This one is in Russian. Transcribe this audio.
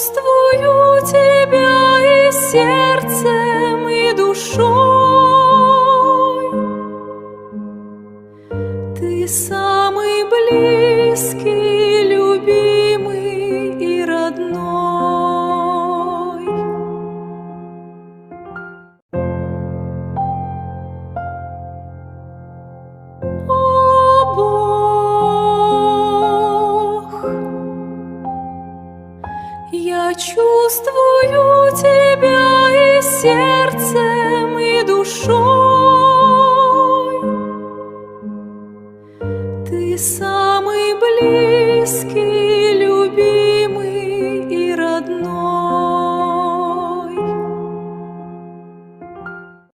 чувствую тебя и сердцем, и душой. Ты самый близкий, любимый и родной. О, Бог, я чувствую тебя и сердцем, и душой. Ты самый близкий,